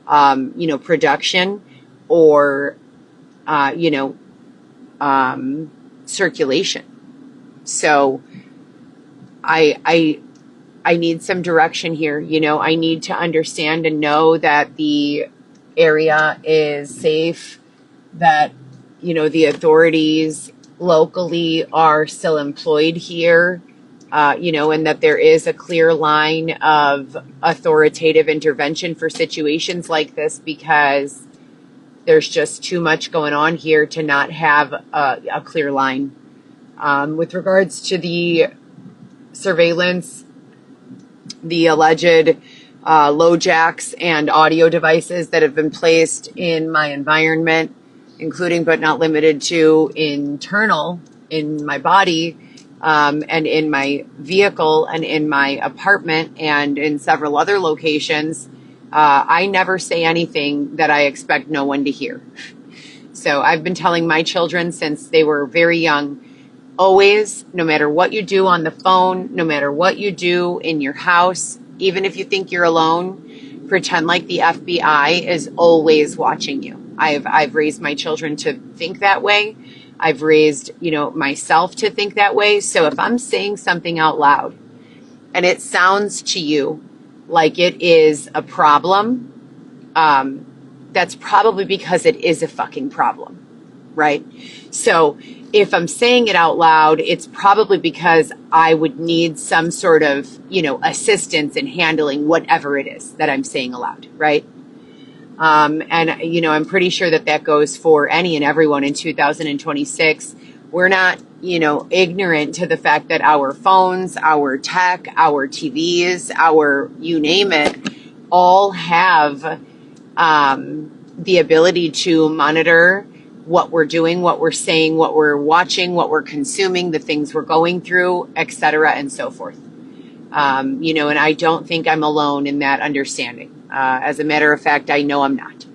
production or, circulation. So I need some direction here. I need to understand and know that the area is safe, that, the authorities locally are still employed here, and that there is a clear line of authoritative intervention for situations like this, because there's just too much going on here to not have a clear line. With regards to the surveillance, the alleged LoJacks and audio devices that have been placed in my environment, including but not limited to internal in my body, and in my vehicle and in my apartment and in several other locations, I never say anything that I expect no one to hear. So I've been telling my children since they were very young, always, no matter what you do on the phone, no matter what you do in your house, even if you think you're alone, pretend like the FBI is always watching you. I've raised my children to think that way. I've raised, myself to think that way. So if I'm saying something out loud and it sounds to you like it is a problem, that's probably because it is a fucking problem, right? So if I'm saying it out loud, it's probably because I would need some sort of, assistance in handling whatever it is that I'm saying aloud, right? And, I'm pretty sure that goes for any and everyone in 2026. We're not, ignorant to the fact that our phones, our tech, our TVs, our you name it, all have the ability to monitor what we're doing, what we're saying, what we're watching, what we're consuming, the things we're going through, etc., and so forth. And I don't think I'm alone in that understanding. As a matter of fact, I know I'm not.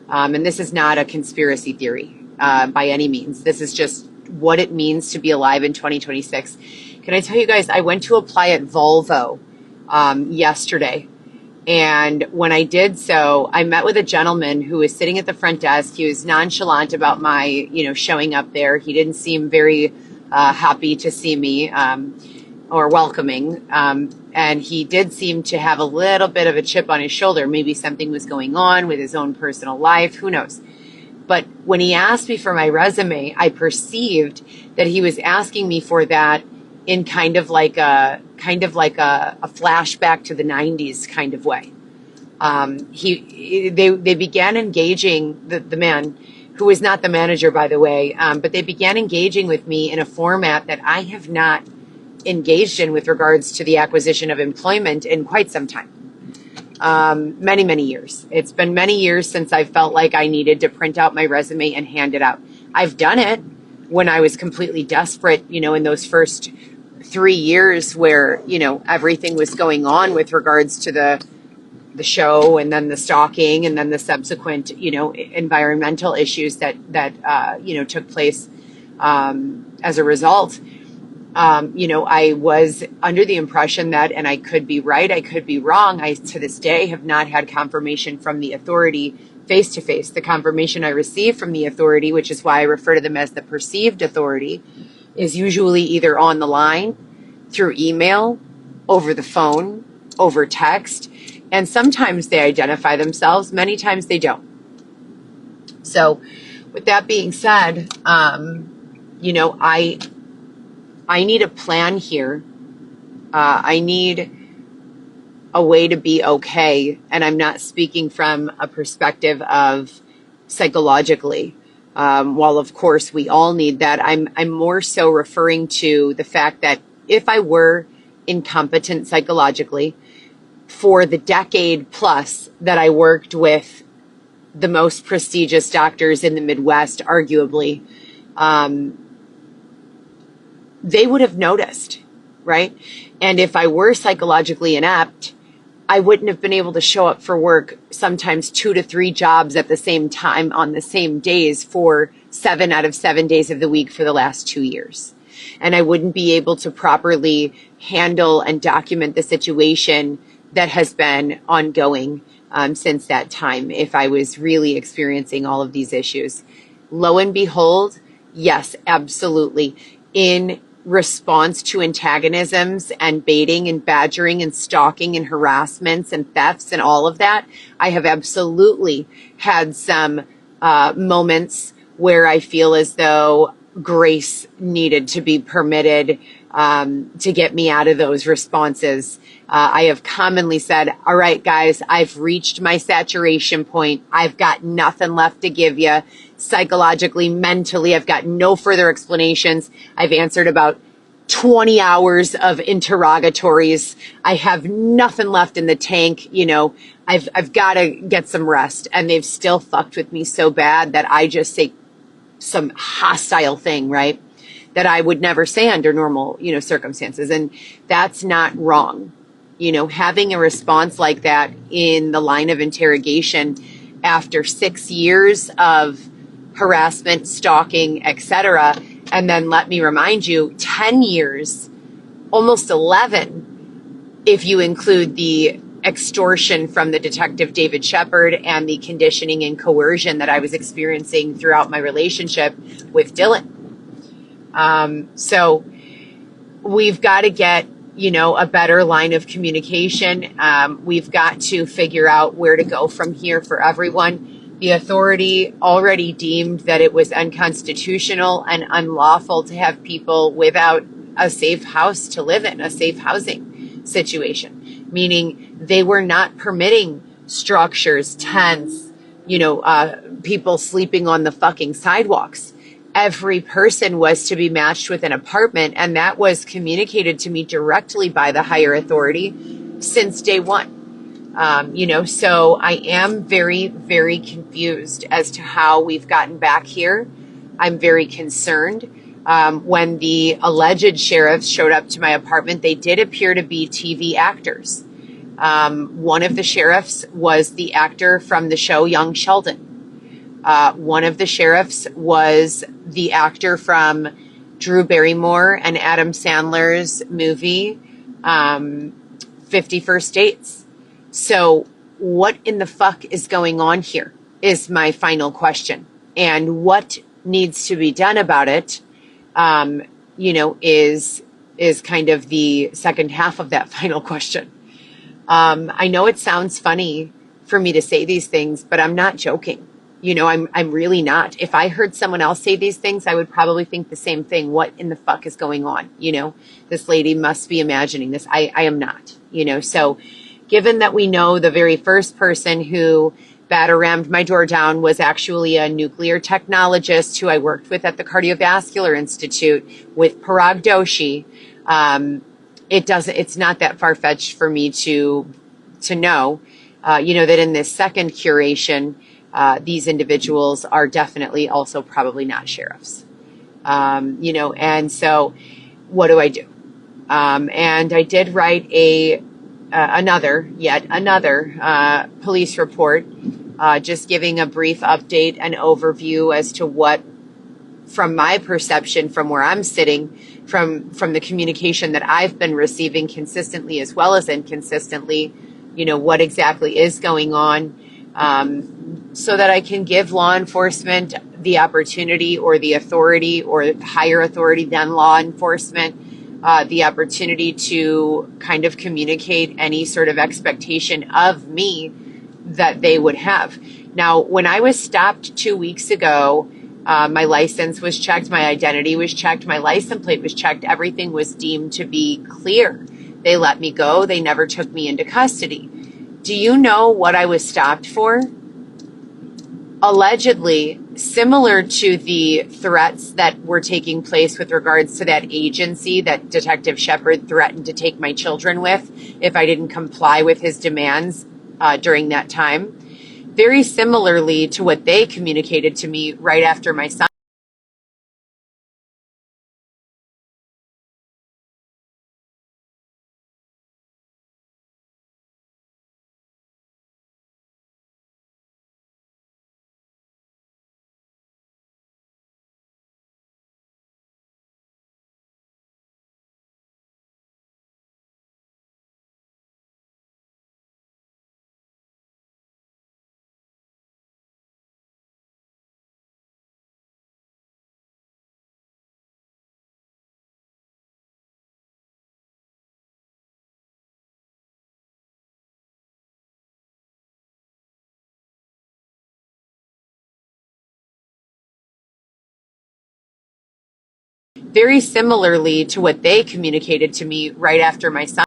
And this is not a conspiracy theory by any means. This is just what it means to be alive in 2026. Can I tell you guys, I went to apply at Volvo yesterday. And when I did so, I met with a gentleman who was sitting at the front desk. He was nonchalant about my, showing up there. He didn't seem very happy to see me or welcoming. And he did seem to have a little bit of a chip on his shoulder. Maybe something was going on with his own personal life. Who knows? But when he asked me for my resume, I perceived that he was asking me for that in kind of like a flashback to the 90s kind of way. They began engaging the man, who was not the manager, by the way, but they began engaging with me in a format that I have not engaged in with regards to the acquisition of employment in quite some time. Many, many years. It's been many years since I felt like I needed to print out my resume and hand it out. I've done it when I was completely desperate, in those first 3 years where, everything was going on with regards to the show, and then the stalking, and then the subsequent, environmental issues that took place as a result. I was under the impression that, and I could be right, I could be wrong, I to this day have not had confirmation from the authority face to face. The confirmation I receive from the authority, which is why I refer to them as the perceived authority, is usually either on the line, through email, over the phone, over text, and sometimes they identify themselves, many times they don't. So with that being said, I need a plan here. I need a way to be okay. And I'm not speaking from a perspective of psychologically. While of course we all need that, I'm more so referring to the fact that if I were incompetent psychologically for the decade plus that I worked with the most prestigious doctors in the Midwest, arguably, they would have noticed, right? And if I were psychologically inept, I wouldn't have been able to show up for work sometimes 2 to 3 jobs at the same time on the same days for 7 out of 7 days of the week for the last 2 years. And I wouldn't be able to properly handle and document the situation that has been ongoing since that time if I was really experiencing all of these issues. Lo and behold, yes, absolutely. In response to antagonisms and baiting and badgering and stalking and harassments and thefts and all of that, I have absolutely had some moments where I feel as though grace needed to be permitted to get me out of those responses. I have commonly said, all right, guys, I've reached my saturation point. I've got nothing left to give you psychologically, mentally. I've got no further explanations. I've answered about 20 hours of interrogatories. I have nothing left in the tank. I've got to get some rest. And they've still fucked with me so bad that I just say some hostile thing, right? That I would never say under normal, circumstances. And that's not wrong. Having a response like that in the line of interrogation after 6 years of harassment, stalking, etc. And then let me remind you, 10 years, almost 11, if you include the extortion from the detective David Shepard and the conditioning and coercion that I was experiencing throughout my relationship with Dylan. So we've got to get, a better line of communication. We've got to figure out where to go from here for everyone. The authority already deemed that it was unconstitutional and unlawful to have people without a safe house to live in, a safe housing situation, meaning they were not permitting structures, tents, people sleeping on the fucking sidewalks. Every person was to be matched with an apartment, and that was communicated to me directly by the higher authority since day one. So I am very, very confused as to how we've gotten back here. I'm very concerned. When the alleged sheriffs showed up to my apartment, they did appear to be TV actors. One of the sheriffs was the actor from the show Young Sheldon. One of the sheriffs was the actor from Drew Barrymore and Adam Sandler's movie, 50 First Dates. So what in the fuck is going on here is my final question. And what needs to be done about it, is kind of the second half of that final question. I know it sounds funny for me to say these things, but I'm not joking. I'm really not. If I heard someone else say these things, I would probably think the same thing. What in the fuck is going on? This lady must be imagining this. I am not, so given that we know the very first person who batter-rammed my door down was actually a nuclear technologist who I worked with at the Cardiovascular Institute with Parag Doshi, it's not that far-fetched for me to know, that in this second curation, these individuals are definitely also probably not sheriffs. And so what do I do? And I did write yet another police report, just giving a brief update and overview as to what, from my perception, from where I'm sitting, from the communication that I've been receiving consistently as well as inconsistently, what exactly is going on, so that I can give law enforcement the opportunity or the authority or higher authority than law enforcement, the opportunity to kind of communicate any sort of expectation of me that they would have. Now, when I was stopped 2 weeks ago, my license was checked, my identity was checked, my license plate was checked, everything was deemed to be clear. They let me go. They never took me into custody. Do you know what I was stopped for? Allegedly, similar to the threats that were taking place with regards to that agency that Detective Shepard threatened to take my children with if I didn't comply with his demands during that time. Very similarly to what they communicated to me right after my son very similarly to what they communicated to me right after my son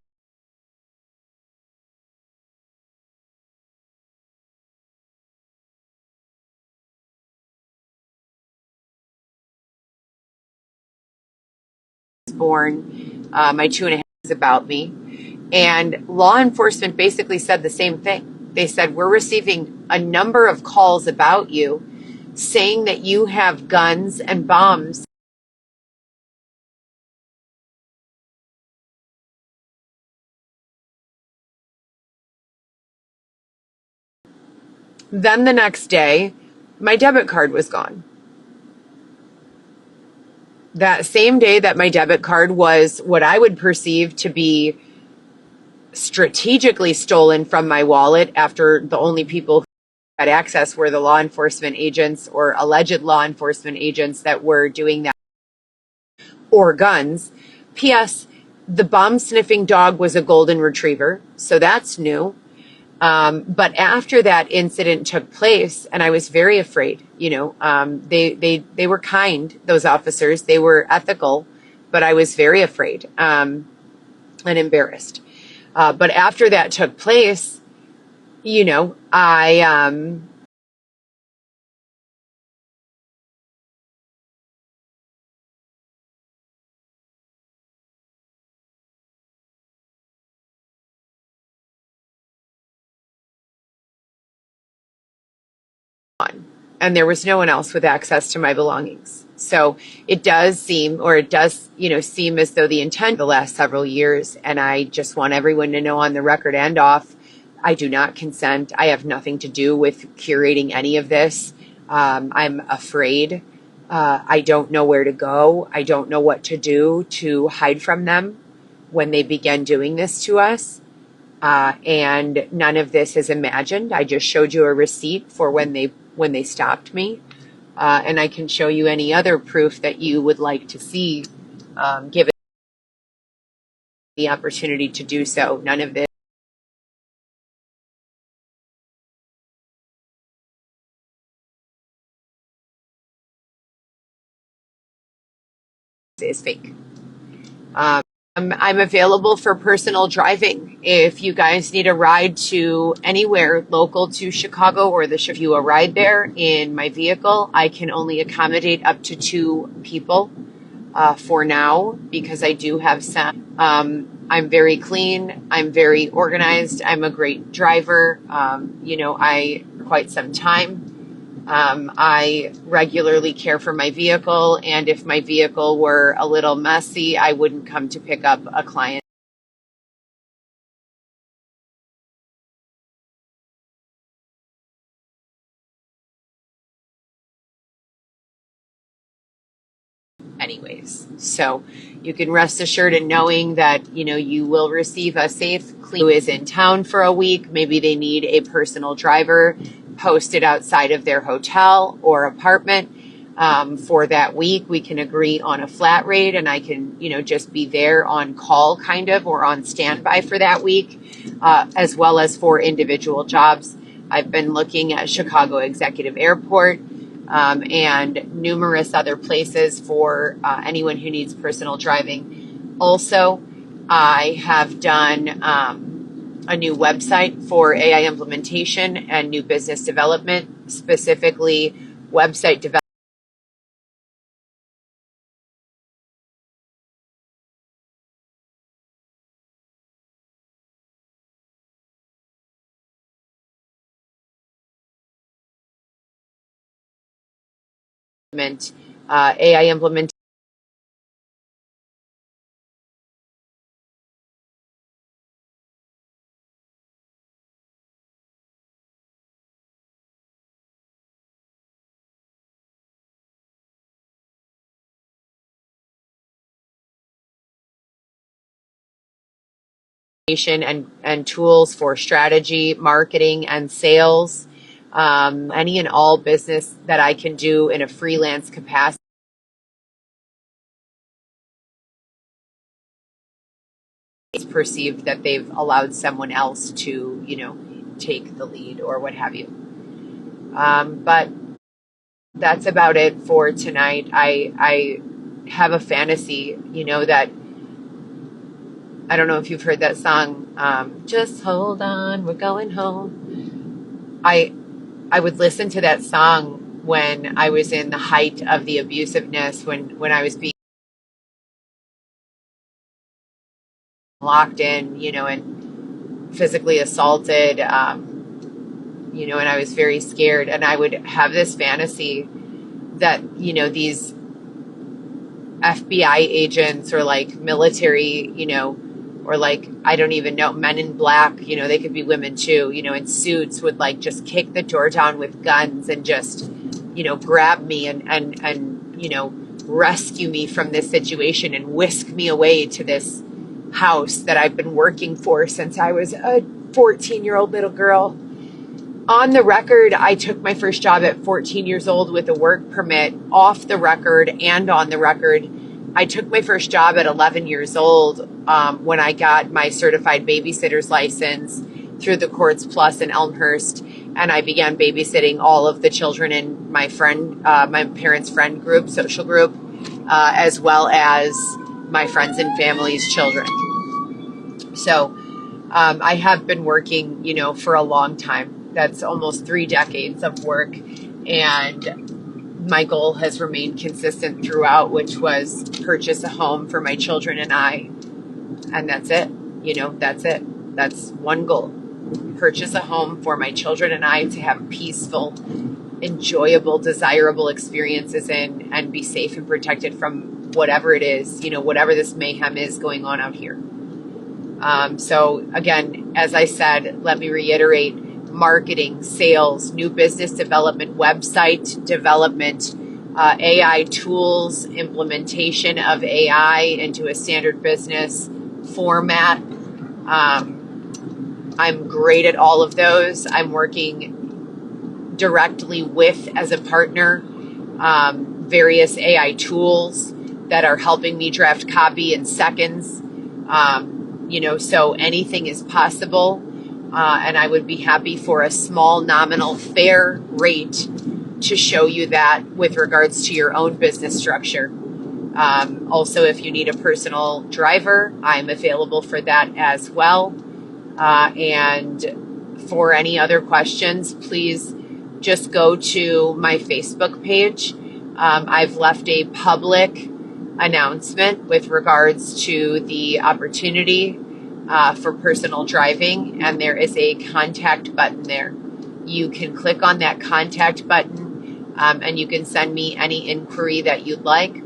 was born. My 2.5 is about me. And law enforcement basically said the same thing. They said, we're receiving a number of calls about you saying that you have guns and bombs. Then the next day, my debit card was gone. That same day that my debit card was what I would perceive to be strategically stolen from my wallet, after the only people who had access were the law enforcement agents or alleged law enforcement agents that were doing that, or guns. P.S. The bomb sniffing dog was a golden retriever, so that's new. But after that incident took place, and I was very afraid, they were kind, those officers, they were ethical, but I was very afraid, and embarrassed. But after that took place, I and there was no one else with access to my belongings. So it does seem, seem as though the intent the last several years, and I just want everyone to know on the record and off, I do not consent. I have nothing to do with curating any of this. I'm afraid. I don't know where to go. I don't know what to do to hide from them when they begin doing this to us. And none of this is imagined. I just showed you a receipt for when they stopped me, and I can show you any other proof that you would like to see, given the opportunity to do so. None of this is fake. I'm available for personal driving. If you guys need a ride to anywhere local to Chicago, or if you a ride there in my vehicle, I can only accommodate up to 2 people for now, because I do have some. I'm very clean. I'm very organized. I'm a great driver. I quite some time. I regularly care for my vehicle, and if my vehicle were a little messy, I wouldn't come to pick up a client anyways. So you can rest assured in knowing that, you will receive a safe, clean, who is in town for a week. Maybe they need a personal driver posted outside of their hotel or apartment. For that week, we can agree on a flat rate, and I can, just be there on call kind of, or on standby for that week, as well as for individual jobs. I've been looking at Chicago Executive Airport, and numerous other places for anyone who needs personal driving. Also, I have done a new website for AI implementation and new business development, specifically website development, AI implementation, and tools for strategy, marketing, and sales. Any and all business that I can do in a freelance capacity. It's perceived that they've allowed someone else to, take the lead or what have you. But that's about it for tonight. I have a fantasy, that, I don't know if you've heard that song, just hold on, we're going home. I would listen to that song when I was in the height of the abusiveness, when I was being locked in, and physically assaulted, and I was very scared. And I would have this fantasy that, these FBI agents or like military, or like, I don't even know, men in black, they could be women too, in suits, would like just kick the door down with guns and just, grab me and rescue me from this situation and whisk me away to this house that I've been working for since I was a 14-year-old little girl. On the record, I took my first job at 14 years old with a work permit. Off the record and on the record, I took my first job at 11 years old when I got my certified babysitter's license through the Courts Plus in Elmhurst, and I began babysitting all of the children in my parents' friend group, social group, as well as my friends and family's children. So I have been working, for a long time. That's almost 3 decades of work. And my goal has remained consistent throughout, which was purchase a home for my children and I. And that's it. That's it. That's one goal. Purchase a home for my children and I to have peaceful, enjoyable, desirable experiences in, and be safe and protected from whatever it is, whatever this mayhem is going on out here. So again, as I said, let me reiterate, marketing, sales, new business development, website development, AI tools, implementation of AI into a standard business format. I'm great at all of those. I'm working directly with, as a partner, various AI tools that are helping me draft copy in seconds. So anything is possible. And I would be happy for a small nominal fair rate to show you that with regards to your own business structure. Also, if you need a personal driver, I'm available for that as well. And for any other questions, please just go to my Facebook page. I've left a public announcement with regards to the opportunity for personal driving, and there is a contact button there. You can click on that contact button, and you can send me any inquiry that you'd like.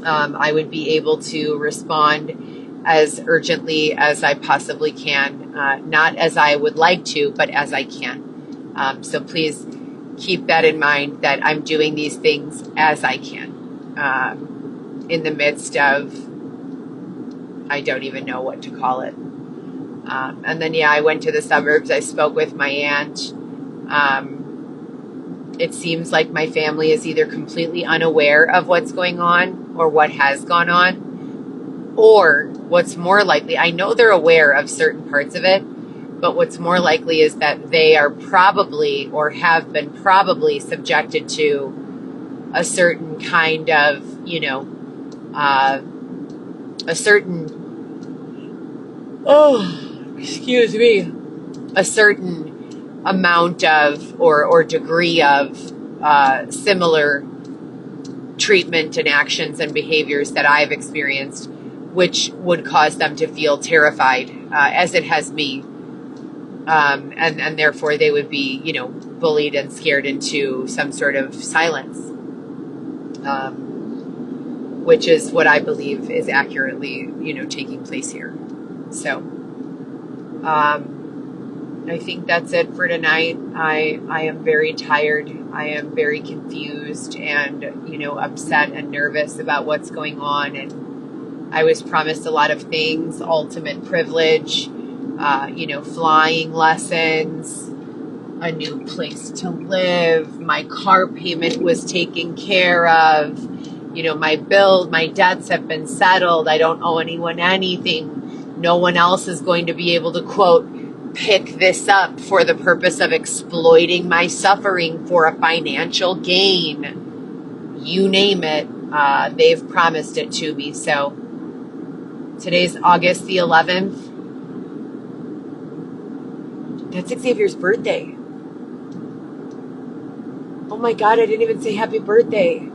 I would be able to respond as urgently as I possibly can, not as I would like to, but as I can. So please keep that in mind, that I'm doing these things as I can, in the midst of, I don't even know what to call it. And then, I went to the suburbs. I spoke with my aunt. It seems like my family is either completely unaware of what's going on or what has gone on, or what's more likely, I know they're aware of certain parts of it, but what's more likely is that they are probably, or have been probably, subjected to a certain kind of, a certain, a certain amount of, or degree of similar treatment and actions and behaviors that I've experienced, which would cause them to feel terrified, as it has me. And therefore they would be, bullied and scared into some sort of silence, which is what I believe is accurately, taking place here. So, I think that's it for tonight. I am very tired. I am very confused and, upset and nervous about what's going on. And I was promised a lot of things, ultimate privilege, flying lessons, a new place to live. My car payment was taken care of. My debts have been settled. I don't owe anyone anything. No one else is going to be able to, quote, pick this up for the purpose of exploiting my suffering for a financial gain. You name it. they've promised it to me. So today's August the 11th. That's Xavier's birthday. Oh my God, I didn't even say happy birthday.